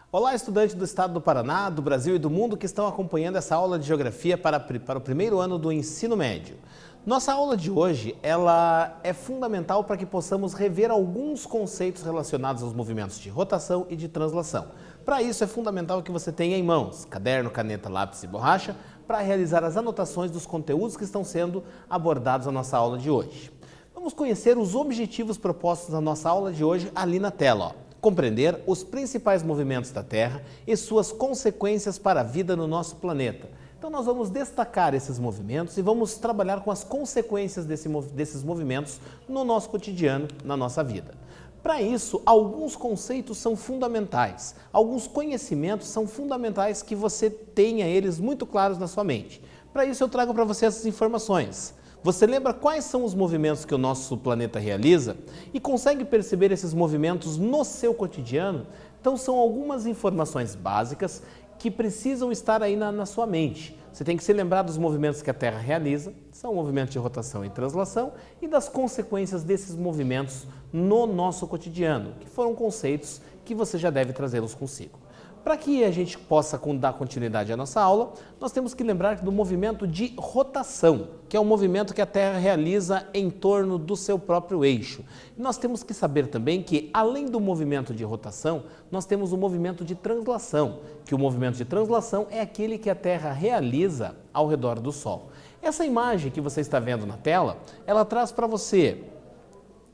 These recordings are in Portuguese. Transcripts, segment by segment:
Olá, estudantes do estado do Paraná, do Brasil e do mundo que estão acompanhando essa aula de Geografia para o primeiro ano do ensino médio. Nossa aula de hoje, ela é fundamental para que possamos rever alguns conceitos relacionados aos movimentos de rotação e de translação. Para isso é fundamental que você tenha em mãos caderno, caneta, lápis e borracha para realizar as anotações dos conteúdos que estão sendo abordados na nossa aula de hoje. Vamos conhecer os objetivos propostos na nossa aula de hoje ali na tela, Compreender os principais movimentos da Terra e suas consequências para a vida no nosso planeta. Então nós vamos destacar esses movimentos e vamos trabalhar com as consequências desses movimentos no nosso cotidiano, na nossa vida. Para isso, alguns conceitos são fundamentais, alguns conhecimentos são fundamentais que você tenha eles muito claros na sua mente. Para isso eu trago para você essas informações. Você lembra quais são os movimentos que o nosso planeta realiza e consegue perceber esses movimentos no seu cotidiano? Então são algumas informações básicas que precisam estar aí na sua mente. Você tem que se lembrar dos movimentos que a Terra realiza, são movimentos de rotação e translação, e das consequências desses movimentos no nosso cotidiano, que foram conceitos que você já deve trazê-los consigo. Para que a gente possa dar continuidade à nossa aula, nós temos que lembrar do movimento de rotação, que é um movimento que a Terra realiza em torno do seu próprio eixo. E nós temos que saber também que, além do movimento de rotação, nós temos o movimento de translação, que o movimento de translação é aquele que a Terra realiza ao redor do Sol. Essa imagem que você está vendo na tela, ela traz para você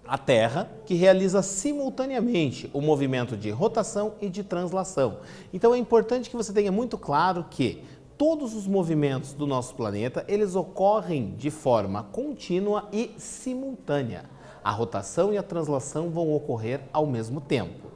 a Terra, que realiza simultaneamente o movimento de rotação e de translação. Então é importante que você tenha muito claro que todos os movimentos do nosso planeta, eles ocorrem de forma contínua e simultânea. A rotação e a translação vão ocorrer ao mesmo tempo.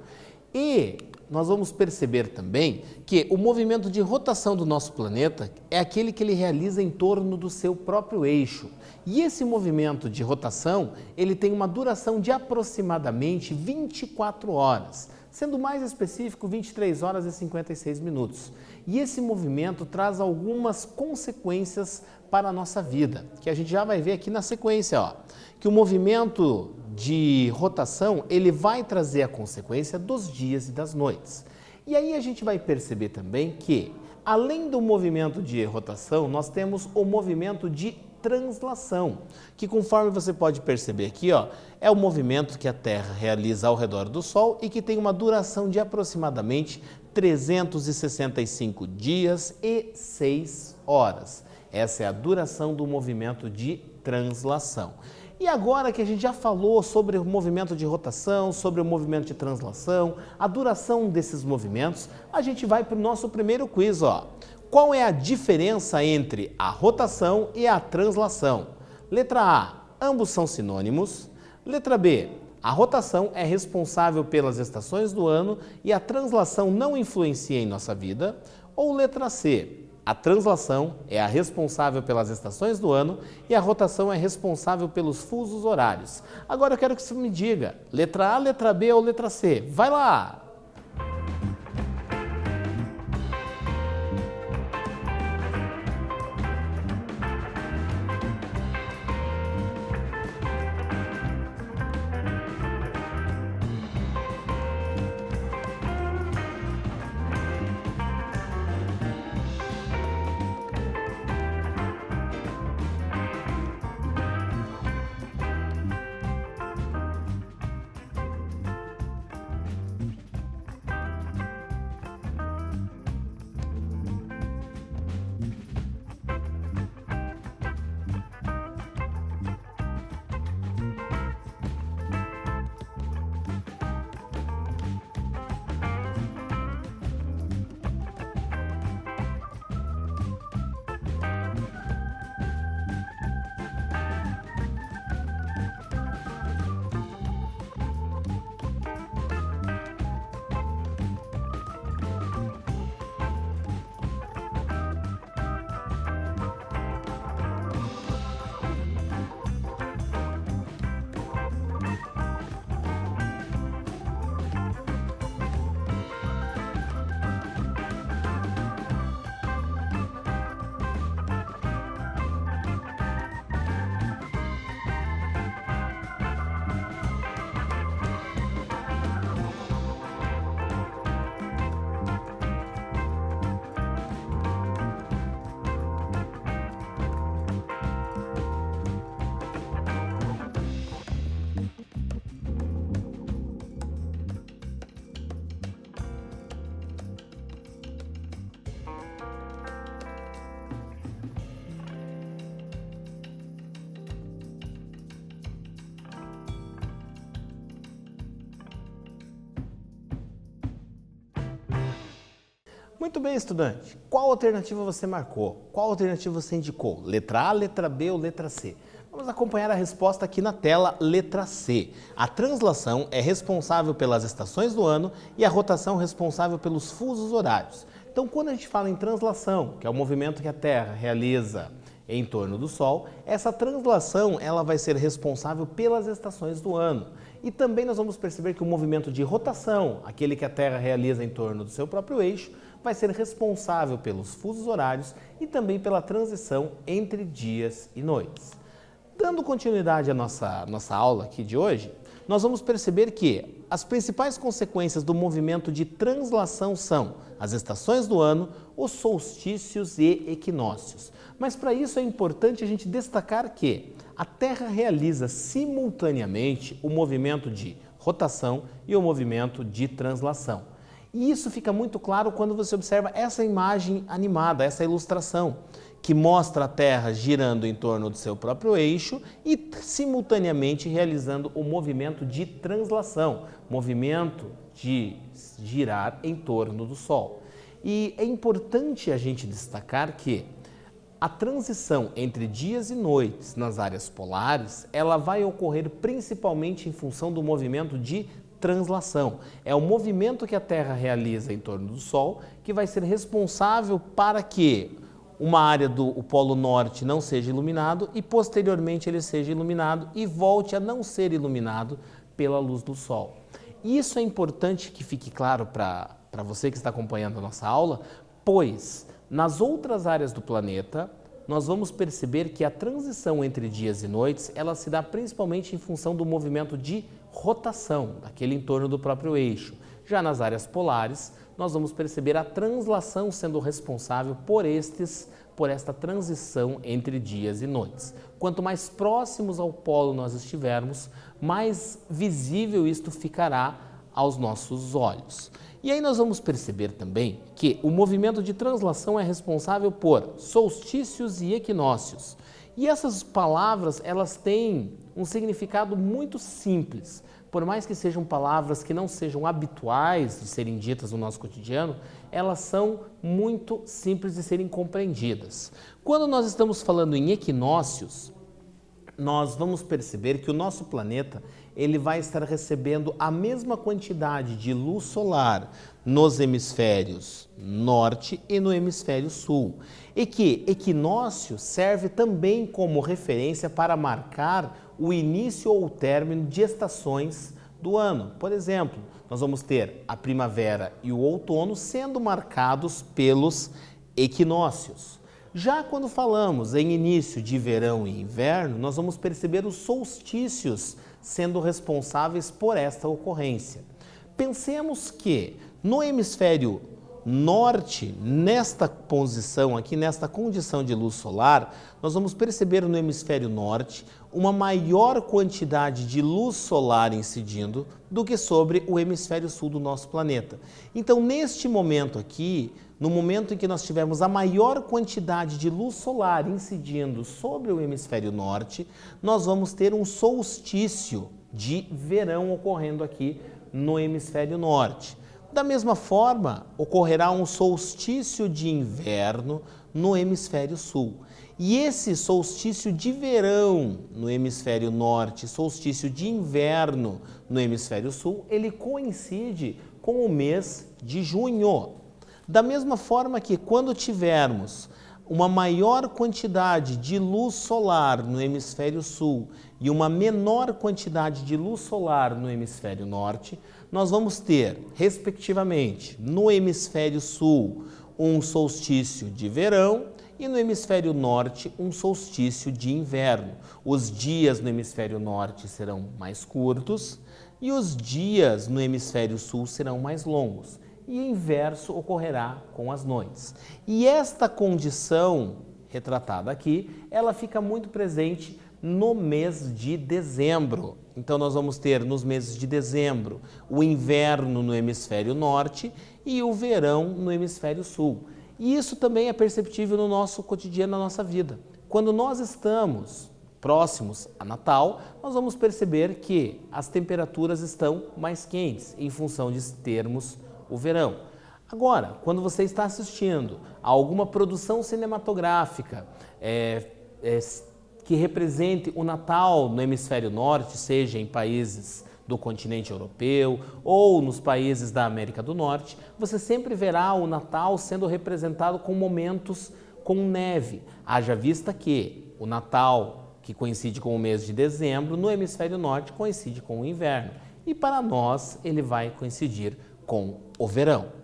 E nós vamos perceber também que o movimento de rotação do nosso planeta é aquele que ele realiza em torno do seu próprio eixo. E esse movimento de rotação, ele tem uma duração de aproximadamente 24 horas, sendo mais específico, 23 horas e 56 minutos. E esse movimento traz algumas consequências para a nossa vida, que a gente já vai ver aqui na sequência, ó, que o movimento de rotação, ele vai trazer a consequência dos dias e das noites. E aí a gente vai perceber também que, além do movimento de rotação, nós temos o movimento de translação, que conforme você pode perceber aqui, ó, é o movimento que a Terra realiza ao redor do Sol e que tem uma duração de aproximadamente 365 dias e 6 horas. Essa é a duração do movimento de translação. E agora que a gente já falou sobre o movimento de rotação, sobre o movimento de translação, a duração desses movimentos, a gente vai para o nosso primeiro quiz, ó. Qual é a diferença entre a rotação e a translação? Letra A, ambos são sinônimos. Letra B, a rotação é responsável pelas estações do ano e a translação não influencia em nossa vida. Ou letra C, a translação é a responsável pelas estações do ano e a rotação é responsável pelos fusos horários. Agora eu quero que você me diga, letra A, letra B ou letra C? Vai lá! Muito bem, estudante. Qual alternativa você marcou? Qual alternativa você indicou? Letra A, letra B ou letra C? Vamos acompanhar a resposta aqui na tela, letra C. A translação é responsável pelas estações do ano e a rotação responsável pelos fusos horários. Então, quando a gente fala em translação, que é o movimento que a Terra realiza em torno do Sol, essa translação ela vai ser responsável pelas estações do ano. E também nós vamos perceber que o movimento de rotação, aquele que a Terra realiza em torno do seu próprio eixo, vai ser responsável pelos fusos horários e também pela transição entre dias e noites. Dando continuidade à nossa aula aqui de hoje, nós vamos perceber que as principais consequências do movimento de translação são as estações do ano, os solstícios e equinócios. Mas para isso é importante a gente destacar que a Terra realiza simultaneamente o movimento de rotação e o movimento de translação. E isso fica muito claro quando você observa essa imagem animada, essa ilustração, que mostra a Terra girando em torno do seu próprio eixo e simultaneamente realizando o movimento de translação, movimento de girar em torno do Sol. E é importante a gente destacar que a transição entre dias e noites nas áreas polares, ela vai ocorrer principalmente em função do movimento de translação. É o movimento que a Terra realiza em torno do Sol que vai ser responsável para que uma área do Polo Norte não seja iluminado e posteriormente ele seja iluminado e volte a não ser iluminado pela luz do Sol. Isso é importante que fique claro para você que está acompanhando a nossa aula, pois nas outras áreas do planeta nós vamos perceber que a transição entre dias e noites ela se dá principalmente em função do movimento de rotação, daquele em torno do próprio eixo. Já nas áreas polares, nós vamos perceber a translação sendo responsável por esta transição entre dias e noites. Quanto mais próximos ao polo nós estivermos, mais visível isto ficará aos nossos olhos. E aí nós vamos perceber também que o movimento de translação é responsável por solstícios e equinócios. E essas palavras, elas têm um significado muito simples. Por mais que sejam palavras que não sejam habituais de serem ditas no nosso cotidiano, elas são muito simples de serem compreendidas. Quando nós estamos falando em equinócios, nós vamos perceber que o nosso planeta ele vai estar recebendo a mesma quantidade de luz solar nos hemisférios norte e no hemisfério sul. E que equinócio serve também como referência para marcar o início ou o término de estações do ano. Por exemplo, nós vamos ter a primavera e o outono sendo marcados pelos equinócios. Já quando falamos em início de verão e inverno, nós vamos perceber os solstícios sendo responsáveis por esta ocorrência. Pensemos que no hemisfério norte, nesta posição aqui, nesta condição de luz solar, nós vamos perceber no hemisfério norte uma maior quantidade de luz solar incidindo do que sobre o hemisfério sul do nosso planeta. Então, neste momento aqui, no momento em que nós tivermos a maior quantidade de luz solar incidindo sobre o hemisfério norte, nós vamos ter um solstício de verão ocorrendo aqui no hemisfério norte. Da mesma forma, ocorrerá um solstício de inverno no hemisfério sul. E esse solstício de verão no hemisfério norte, solstício de inverno no hemisfério sul, ele coincide com o mês de junho. Da mesma forma que quando tivermos uma maior quantidade de luz solar no hemisfério sul e uma menor quantidade de luz solar no hemisfério norte, nós vamos ter, respectivamente, no hemisfério sul, um solstício de verão e no hemisfério norte, um solstício de inverno. Os dias no hemisfério norte serão mais curtos e os dias no hemisfério sul serão mais longos. E o inverso ocorrerá com as noites. E esta condição retratada aqui, ela fica muito presente no mês de dezembro. Então nós vamos ter nos meses de dezembro o inverno no hemisfério norte e o verão no hemisfério sul. E isso também é perceptível no nosso cotidiano, na nossa vida. Quando nós estamos próximos a Natal, nós vamos perceber que as temperaturas estão mais quentes em função de termos o verão. Agora, quando você está assistindo a alguma produção cinematográfica que represente o Natal no hemisfério norte, seja em países do continente europeu ou nos países da América do Norte, você sempre verá o Natal sendo representado com momentos com neve. Haja vista que o Natal, que coincide com o mês de dezembro, no hemisfério norte coincide com o inverno. E para nós ele vai coincidir com o verão.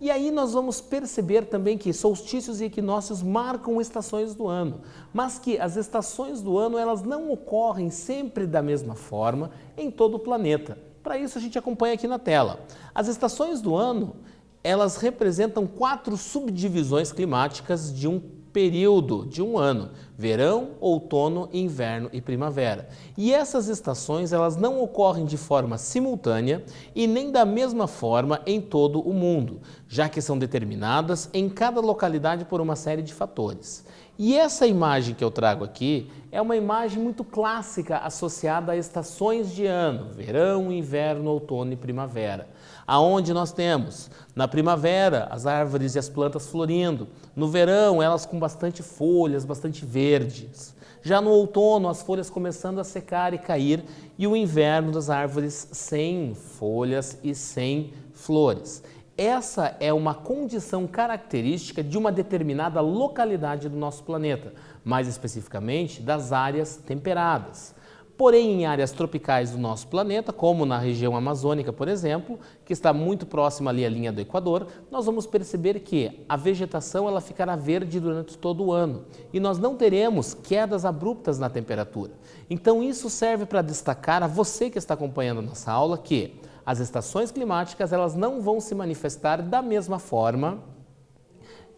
E aí nós vamos perceber também que solstícios e equinócios marcam estações do ano, mas que as estações do ano elas não ocorrem sempre da mesma forma em todo o planeta. Para isso a gente acompanha aqui na tela. As estações do ano, elas representam 4 subdivisões climáticas de um período, de um ano: verão, outono, inverno e primavera. E essas estações elas não ocorrem de forma simultânea e nem da mesma forma em todo o mundo, já que são determinadas em cada localidade por uma série de fatores. E essa imagem que eu trago aqui é uma imagem muito clássica associada a estações de ano: verão, inverno, outono e primavera. Aonde nós temos, na primavera, as árvores e as plantas florindo, no verão, elas com bastante folhas, bastante verdes. Já no outono, as folhas começando a secar e cair, e o inverno das árvores sem folhas e sem flores. Essa é uma condição característica de uma determinada localidade do nosso planeta, mais especificamente das áreas temperadas. Porém, em áreas tropicais do nosso planeta, como na região amazônica, por exemplo, que está muito próxima ali à linha do Equador, nós vamos perceber que a vegetação ela ficará verde durante todo o ano e nós não teremos quedas abruptas na temperatura. Então, isso serve para destacar a você que está acompanhando nossa aula que as estações climáticas elas não vão se manifestar da mesma forma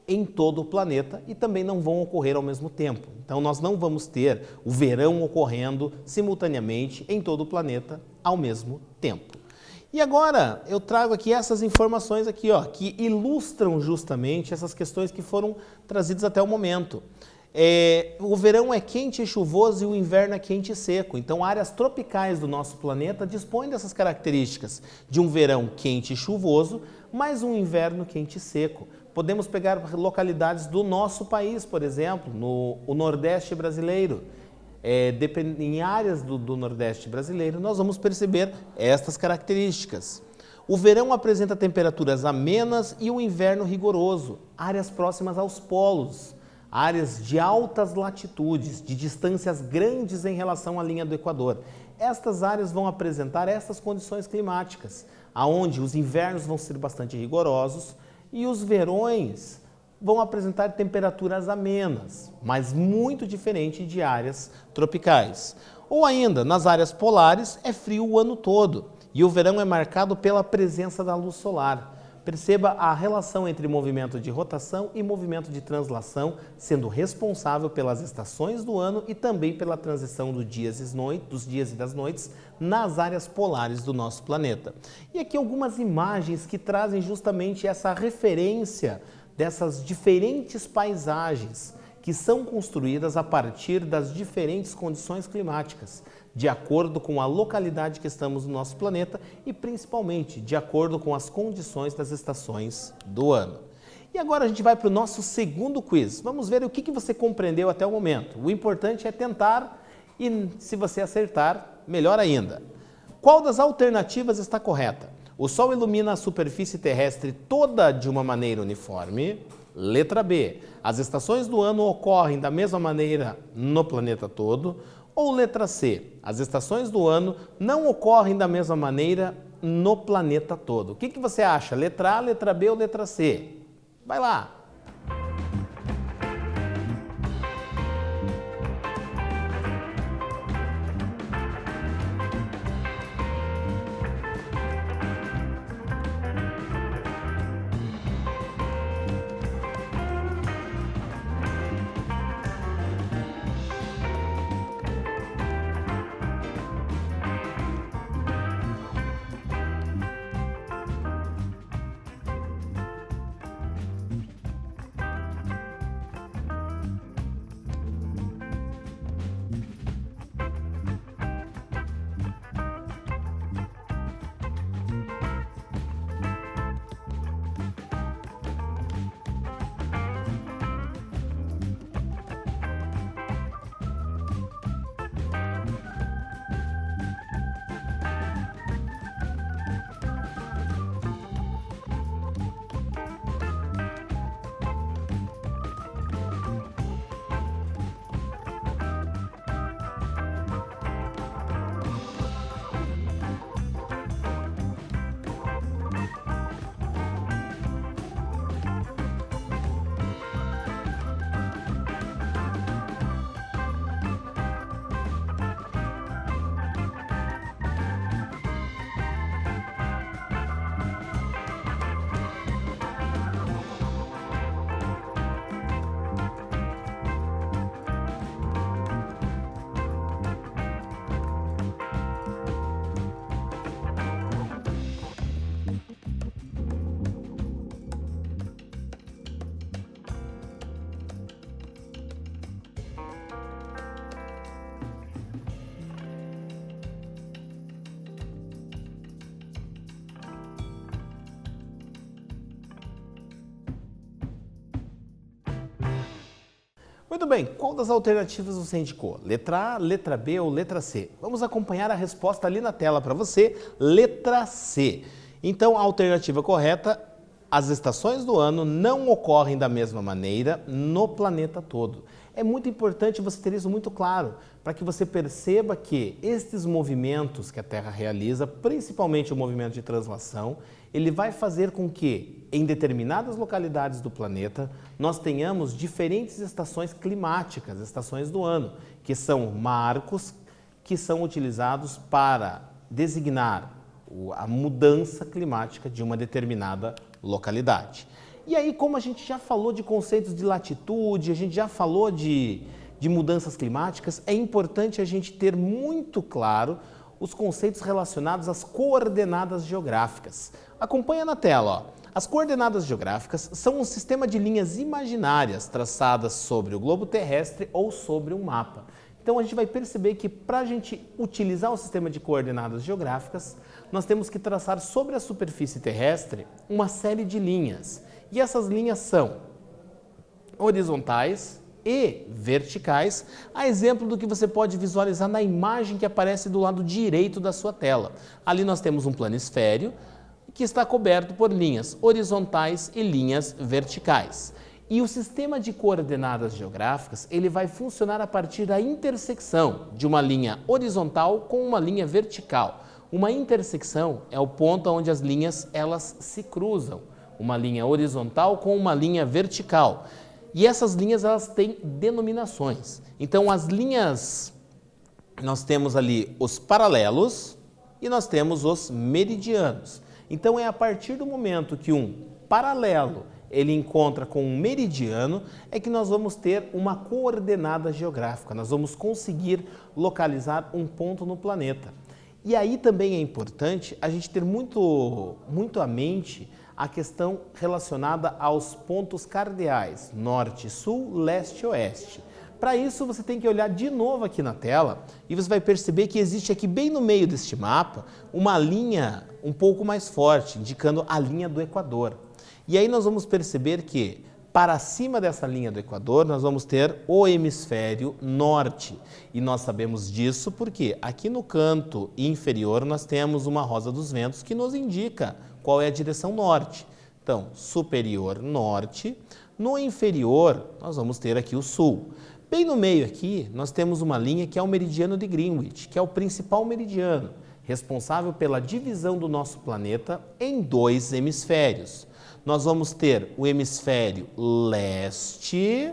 em todo o planeta e também não vão ocorrer ao mesmo tempo. Então nós não vamos ter o verão ocorrendo simultaneamente em todo o planeta ao mesmo tempo. E agora eu trago aqui essas informações aqui, ó, que ilustram justamente essas questões que foram trazidas até o momento. O verão é quente e chuvoso e o inverno é quente e seco. Então, áreas tropicais do nosso planeta dispõem dessas características de um verão quente e chuvoso, mas um inverno quente e seco. Podemos pegar localidades do nosso país, por exemplo, no Nordeste brasileiro. Em áreas do Nordeste brasileiro, nós vamos perceber estas características. O verão apresenta temperaturas amenas e o inverno rigoroso. Áreas próximas aos polos. Áreas de altas latitudes, de distâncias grandes em relação à linha do Equador. Estas áreas vão apresentar essas condições climáticas, onde os invernos vão ser bastante rigorosos e os verões vão apresentar temperaturas amenas, mas muito diferente de áreas tropicais. Ou ainda, nas áreas polares é frio o ano todo e o verão é marcado pela presença da luz solar. Perceba a relação entre movimento de rotação e movimento de translação, sendo responsável pelas estações do ano e também pela transição dos dias e das noites nas áreas polares do nosso planeta. E aqui algumas imagens que trazem justamente essa referência dessas diferentes paisagens que são construídas a partir das diferentes condições climáticas, de acordo com a localidade que estamos no nosso planeta e principalmente de acordo com as condições das estações do ano. E agora a gente vai para o nosso segundo quiz. Vamos ver o que você compreendeu até o momento. O importante é tentar e, se você acertar, melhor ainda. Qual das alternativas está correta? O Sol ilumina a superfície terrestre toda de uma maneira uniforme. Letra B. As estações do ano ocorrem da mesma maneira no planeta todo. Ou letra C. As estações do ano não ocorrem da mesma maneira no planeta todo. O que você acha? Letra A, letra B ou letra C? Vai lá! Muito bem, qual das alternativas você indicou? Letra A, letra B ou letra C? Vamos acompanhar a resposta ali na tela para você, letra C. Então, a alternativa correta, as estações do ano não ocorrem da mesma maneira no planeta todo. É muito importante você ter isso muito claro, para que você perceba que estes movimentos que a Terra realiza, principalmente o movimento de translação, ele vai fazer com que, em determinadas localidades do planeta, nós tenhamos diferentes estações climáticas, estações do ano, que são marcos que são utilizados para designar a mudança climática de uma determinada localidade. E aí, como a gente já falou de conceitos de latitude, a gente já falou de mudanças climáticas, é importante a gente ter muito claro os conceitos relacionados às coordenadas geográficas. Acompanha na tela, ó. As coordenadas geográficas são um sistema de linhas imaginárias traçadas sobre o globo terrestre ou sobre um mapa. Então a gente vai perceber que para a gente utilizar o sistema de coordenadas geográficas, nós temos que traçar sobre a superfície terrestre uma série de linhas. E essas linhas são horizontais e verticais, a exemplo do que você pode visualizar na imagem que aparece do lado direito da sua tela. Ali nós temos um planisfério que está coberto por linhas horizontais e linhas verticais. E o sistema de coordenadas geográficas, ele vai funcionar a partir da intersecção de uma linha horizontal com uma linha vertical. Uma intersecção é o ponto onde as linhas elas se cruzam. Uma linha horizontal com uma linha vertical. E essas linhas elas têm denominações. Então as linhas, nós temos ali os paralelos e nós temos os meridianos. Então é a partir do momento que um paralelo ele encontra com um meridiano, é que nós vamos ter uma coordenada geográfica, nós vamos conseguir localizar um ponto no planeta. E aí também é importante a gente ter muito à mente a questão relacionada aos pontos cardeais, norte, sul, leste e oeste. Para isso você tem que olhar de novo aqui na tela e você vai perceber que existe aqui bem no meio deste mapa uma linha um pouco mais forte, indicando a linha do Equador. E aí nós vamos perceber que para cima dessa linha do Equador nós vamos ter o hemisfério norte. E nós sabemos disso porque aqui no canto inferior nós temos uma rosa dos ventos que nos indica qual é a direção norte. Então, superior norte, no inferior nós vamos ter aqui o sul. Bem no meio aqui nós temos uma linha que é o meridiano de Greenwich, que é o principal meridiano, responsável pela divisão do nosso planeta em dois hemisférios. Nós vamos ter o hemisfério leste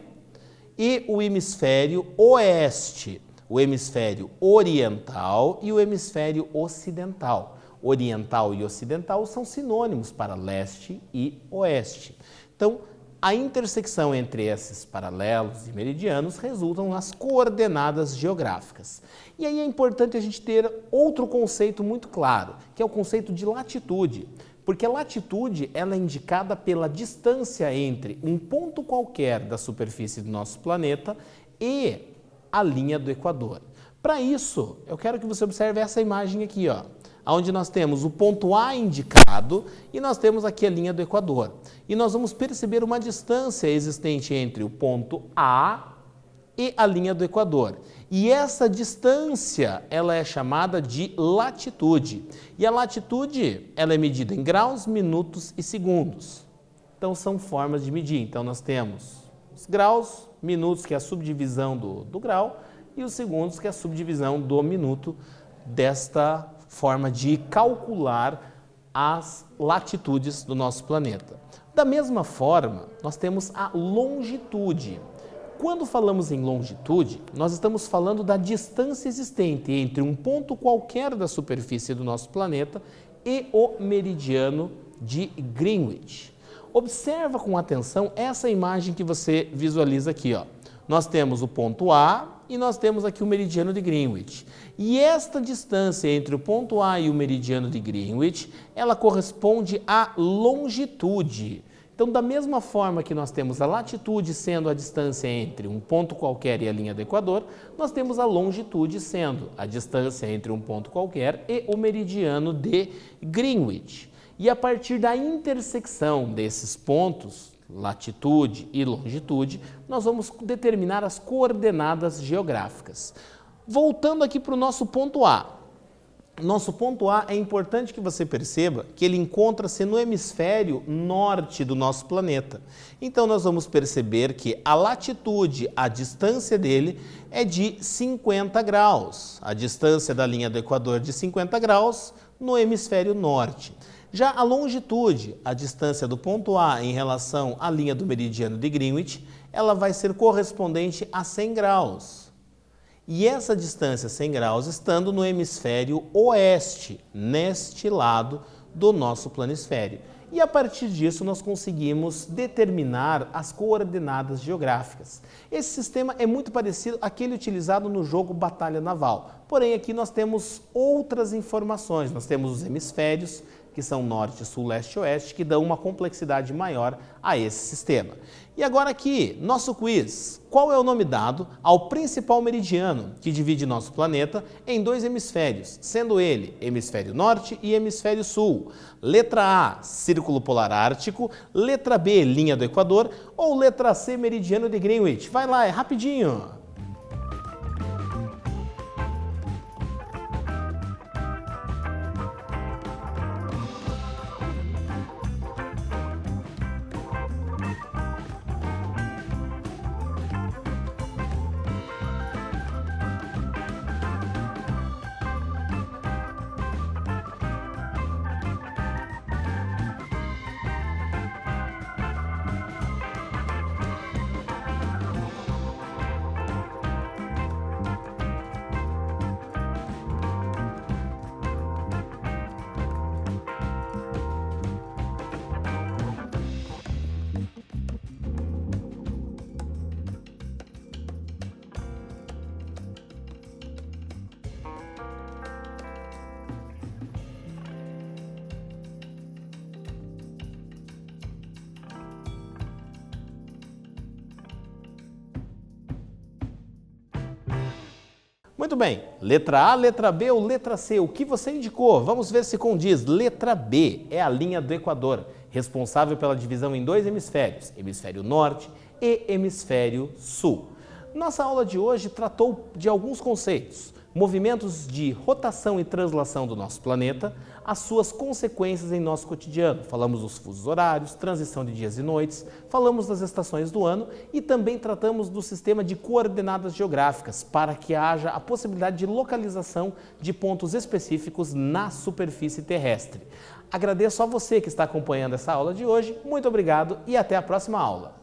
e o hemisfério oeste, o hemisfério oriental e o hemisfério ocidental. Oriental e ocidental são sinônimos para leste e oeste. Então, a intersecção entre esses paralelos e meridianos resultam nas coordenadas geográficas. E aí é importante a gente ter outro conceito muito claro, que é o conceito de latitude. Porque a latitude ela é indicada pela distância entre um ponto qualquer da superfície do nosso planeta e a linha do Equador. Para isso, eu quero que você observe essa imagem aqui, ó, onde nós temos o ponto A indicado e nós temos aqui a linha do Equador. E nós vamos perceber uma distância existente entre o ponto A e a linha do Equador. E essa distância, ela é chamada de latitude. E a latitude, ela é medida em graus, minutos e segundos. Então, são formas de medir. Então, nós temos os graus, minutos, que é a subdivisão do grau, e os segundos, que é a subdivisão do minuto, desta forma de calcular as latitudes do nosso planeta. Da mesma forma, nós temos a longitude. Quando falamos em longitude, nós estamos falando da distância existente entre um ponto qualquer da superfície do nosso planeta e o meridiano de Greenwich. Observa com atenção essa imagem que você visualiza aqui, ó. Nós temos o ponto A e nós temos aqui o meridiano de Greenwich. E esta distância entre o ponto A e o meridiano de Greenwich, ela corresponde à longitude. Então, da mesma forma que nós temos a latitude sendo a distância entre um ponto qualquer e a linha do Equador, nós temos a longitude sendo a distância entre um ponto qualquer e o meridiano de Greenwich. E a partir da intersecção desses pontos, latitude e longitude, nós vamos determinar as coordenadas geográficas. Voltando aqui para o nosso ponto A. Nosso ponto A, é importante que você perceba que ele encontra-se no hemisfério norte do nosso planeta. Então, nós vamos perceber que a latitude, a distância dele, é de 50 graus. A distância da linha do Equador de 50 graus no hemisfério norte. Já a longitude, a distância do ponto A em relação à linha do meridiano de Greenwich, ela vai ser correspondente a 100 graus. E essa distância 100 graus estando no hemisfério oeste, neste lado do nosso planisfério. E a partir disso nós conseguimos determinar as coordenadas geográficas. Esse sistema é muito parecido àquele utilizado no jogo Batalha Naval. Porém, aqui nós temos outras informações. Nós temos os hemisférios, que são norte, sul, leste e oeste, que dão uma complexidade maior a esse sistema. E agora aqui, nosso quiz. Qual é o nome dado ao principal meridiano que divide nosso planeta em dois hemisférios, sendo ele hemisfério norte e hemisfério sul? Letra A, Círculo Polar Ártico, letra B, linha do Equador ou letra C, meridiano de Greenwich? Vai lá, é rapidinho! Muito bem, letra A, letra B ou letra C, o que você indicou? Vamos ver se condiz. Letra B é a linha do Equador, responsável pela divisão em dois hemisférios, hemisfério norte e hemisfério sul. Nossa aula de hoje tratou de alguns conceitos, movimentos de rotação e translação do nosso planeta, as suas consequências em nosso cotidiano. Falamos dos fusos horários, transição de dias e noites, falamos das estações do ano e também tratamos do sistema de coordenadas geográficas para que haja a possibilidade de localização de pontos específicos na superfície terrestre. Agradeço a você que está acompanhando essa aula de hoje, muito obrigado e até a próxima aula.